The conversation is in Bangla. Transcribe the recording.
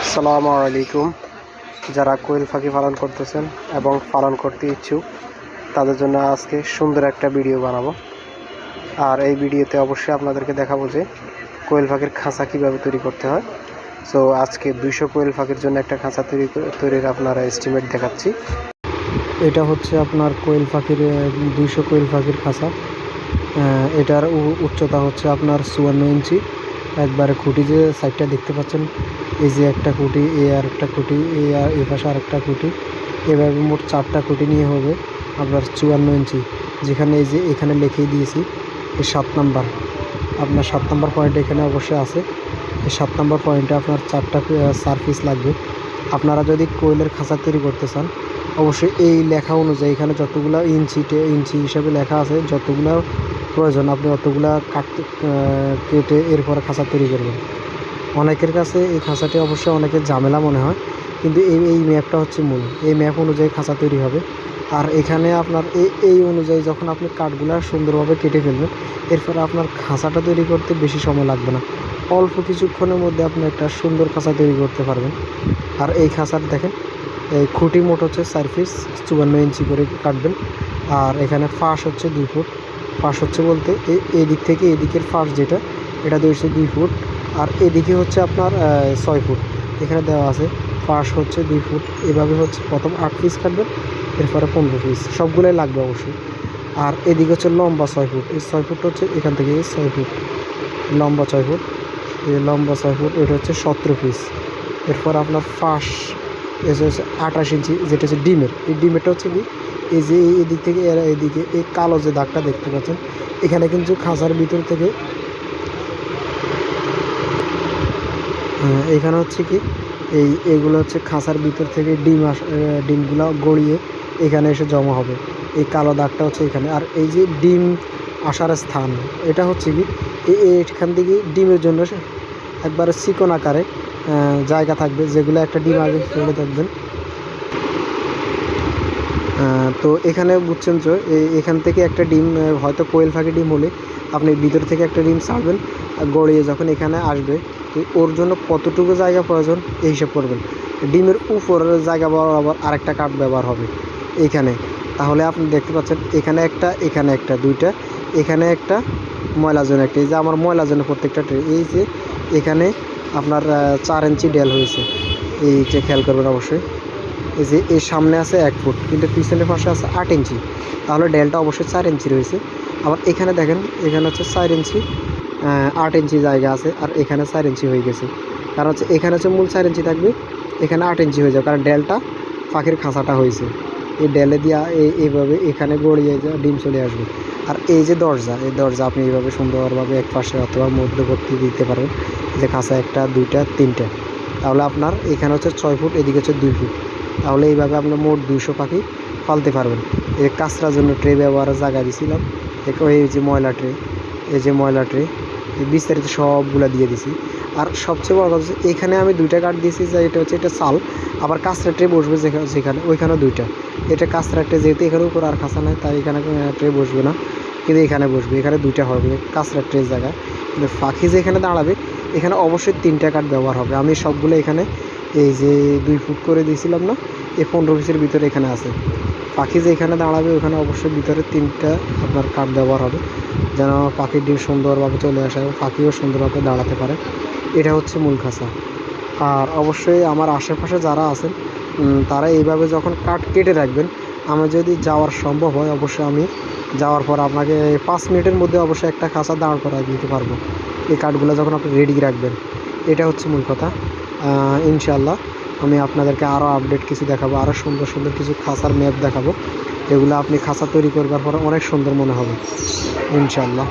আসসালামু আলাইকুম। যারা কোয়েল পাখি পালন করতেছেন এবং পালন করতে ইচ্ছুক তাদের জন্য আজকে সুন্দর একটা ভিডিও বানাবো। আর এই ভিডিওতে অবশ্যই আপনাদেরকে দেখাবো যে কোয়েল পাখির খাঁচা কীভাবে তৈরি করতে হয়। সো আজকে 200 কোয়েল পাখির জন্য একটা খাঁচা তৈরির আপনারা এস্টিমেট দেখাচ্ছি। এটা হচ্ছে আপনার কোয়েল পাখির 200 কোয়েল পাখির খাঁচা। এটার উচ্চতা হচ্ছে আপনার 54 ইঞ্চি। একবারে খুঁটি যে সাইডটা দেখতে পাচ্ছেন, এই যে একটা খুঁটি, আর একটা খুঁটি, এই পাশে আর একটা খুঁটি, এভাবে মোট 4টা খুঁটি নিয়ে হবে আপনার 54 ইঞ্চি। যেখানে এই যে এখানে লিখেই দিয়েছি এই 7 নাম্বার, আপনার 7 নাম্বার পয়েন্ট এখানে অবশ্যই আছে। এই 7 নাম্বার পয়েন্টে আপনার 4টা সারফিস লাগবে। আপনারা যদি কোয়েলের খাঁচা তৈরি করতে চান অবশ্যই এই লেখা অনুযায়ী এখানে যতগুলো ইঞ্চি হিসাবে লেখা আছে, যতগুলো প্রয়োজন আপনি অতগুলা কেটে এরপরে খাঁচা তৈরি করবেন। অনেকের কাছে এই খাঁচাটি অবশ্যই অনেকের ঝামেলা মনে হয়, কিন্তু এই ম্যাপটা হচ্ছে মূল। এই ম্যাপ অনুযায়ী খাঁচা তৈরি হবে। আর এখানে আপনার এই অনুযায়ী যখন আপনি কাঠগুলো সুন্দরভাবে কেটে ফেলবেন, এরপরে আপনার খাঁচাটা তৈরি করতে বেশি সময় লাগবে না। অল্প কিছুক্ষণের মধ্যে আপনি একটা সুন্দর খাঁচা তৈরি করতে পারবেন। আর এই খাঁচার দেখেন, এই খুঁটি মোট হচ্ছে 4 পিস 54 ইঞ্চি করে কাটবেন। আর এখানে ফাঁস হচ্ছে 2 ফুট। ফাঁস হচ্ছে বলতে এই দিক থেকে এদিকের ফাঁস যেটা, এটা হচ্ছে 2 ফুট। আর এদিকে হচ্ছে আপনার 6 ফুট এখানে দেওয়া আছে। ফাঁস হচ্ছে 2 ফুট। এভাবে হচ্ছে প্রথম 8 পিস কাটবেন, এরপরে 15 পিস, সবগুলোই লাগবে অবশ্যই। আর এদিকে হচ্ছে লম্বা 6 ফুট। এই 6 ফুট হচ্ছে এখান থেকে 6 ফুট লম্বা, 6 ফুট, এই লম্বা 6 ফুট, এটা হচ্ছে 17 পিস। এরপর আপনার ফাঁস এসে হচ্ছে 28 ইঞ্চি, যেটা হচ্ছে ডিমের। এই ডিমেরটা হচ্ছে কি, এই যে এদিক থেকে এদিকে এই কালো যে দাগটা দেখতে পাচ্ছেন, এখানে কিন্তু খাঁচার ভিতর থেকে এখানে হচ্ছে কি এইগুলো হচ্ছে খাঁচার ভিতর থেকে ডিমগুলো গড়িয়ে এখানে এসে জমা হবে। এই কালো দাগটা হচ্ছে এখানে। আর এই যে ডিম আসার স্থান, এটা হচ্ছে কি এখান থেকে ডিমের জন্য একবারে চিকন আকারে জায়গা থাকবে, যেগুলো একটা ডিম আগে ফেলে থাকবেন। তো এখানে বুঝছেন যে এখান থেকে একটা ডিম, হয়তো কোয়েল পাখি ডিম হলে আপনি ভিতর থেকে একটা ডিম ছাড়বেন, গড়িয়ে যখন এখানে আসবে, তো ওর জন্য কতটুকু জায়গা প্রয়োজন এই হিসাব করবেন। ডিমের উপরের জায়গা বরাবর আরেকটা কাঠ ব্যবহার হবে এইখানে। তাহলে আপনি দেখতে পাচ্ছেন এখানে একটা, এখানে একটা, 2টা, এখানে একটা, ময়লা জন্য একটা। এই যে আমার ময়লা জন্য প্রত্যেকটা ট্রে, এই যে এখানে আপনার 4 ইঞ্চি ডেল হয়েছে, এইটা খেয়াল করবেন অবশ্যই। এই যে এর সামনে আছে 1 ফুট, কিন্তু পিছনের পাশে আছে 8 ইঞ্চি, তাহলে ডেলটা অবশ্যই 4 ইঞ্চি রয়েছে। আবার এখানে দেখেন, এখানে হচ্ছে 4 ইঞ্চি, 8 ইঞ্চি জায়গা আছে, আর এখানে 4 ইঞ্চি হয়ে গেছে। কারণ হচ্ছে এখানে হচ্ছে মূল 4 ইঞ্চি থাকবে, এখানে 8 ইঞ্চি হয়ে যাবে, কারণ ডেলটা পাখির খাঁচাটা হয়েছে। এই ডেলে দিয়ে এইভাবে এখানে গড়িয়ে ডিম চলে আসবে। আর এই যে দরজা, এই দরজা আপনি এইভাবে সুন্দরভাবে এক পাশে অথবা মধ্যবর্তী দিতে পারবেন, যে খাঁচা 1টা 2টা 3টা, তাহলে আপনার এখানে হচ্ছে 6 ফুট, এদিকে হচ্ছে 2 ফুট। তাহলে এইভাবে আপনার মোট 200 পাখি পালতে পারবেন। এই কাঁচরার জন্য ট্রে ব্যবহারের জায়গা দিয়েছিলাম, এই যে ময়লা ট্রে, এই যে ময়লা ট্রে, বিস্তারিত সবগুলো দিয়ে দিছি। আর সবচেয়ে বড় কথা হচ্ছে এখানে আমি 2টা কাঠ দিয়েছি, যে এটা হচ্ছে এটা চাল। আবার কাঁচরা ট্রে বসবে যেখানে, ওইখানেও 2টা। এটা কাঁচরা ট্রে, যেহেতু এখানে উপর আর খাঁচা নাই, তাই এখানে ট্রে বসবে না, কিন্তু এখানে বসবে। এখানে 2টা হবে কাঁচরা ট্রের জায়গায়। কিন্তু পাখি যেখানে দাঁড়াবে এখানে অবশ্যই 3টা কাঠ ব্যবহার হবে। আমি সবগুলো এখানে এই যে 2 ফুট করে দিয়েছিলাম না, এই 15 পিসের ভিতরে এখানে আছে। পাখি যে এখানে দাঁড়াবে ওখানে অবশ্যই ভিতরে 3টা আপনার কাঠ ব্যবহার হবে, যেন পাখির ডিম সুন্দরভাবে চলে আসে এবং পাখিও সুন্দরভাবে দাঁড়াতে পারে। এটা হচ্ছে মূল খাঁচা। আর অবশ্যই আমার আশেপাশে যারা আছেন তারা এইভাবে যখন কাঠ কেটে রাখবেন, আমার যদি যাওয়ার সম্ভব হয় অবশ্যই আমি যাওয়ার পর আপনাকে 5 মিনিটের মধ্যে অবশ্যই একটা খাঁচা দাঁড় করায় দিতে পারবো, এই কাঠগুলো যখন আপনি রেডি রাখবেন। এটা হচ্ছে মূল কথা। ইনশাআল্লাহ আমি আপনাদেরকে আরও আপডেট কিছু দেখাবো, আরও সুন্দর সুন্দর কিছু খাঁচার ম্যাপ দেখাবো, এগুলো আপনি খাঁচা তৈরি করবার পরে অনেক সুন্দর মনে হবে ইনশাআল্লাহ।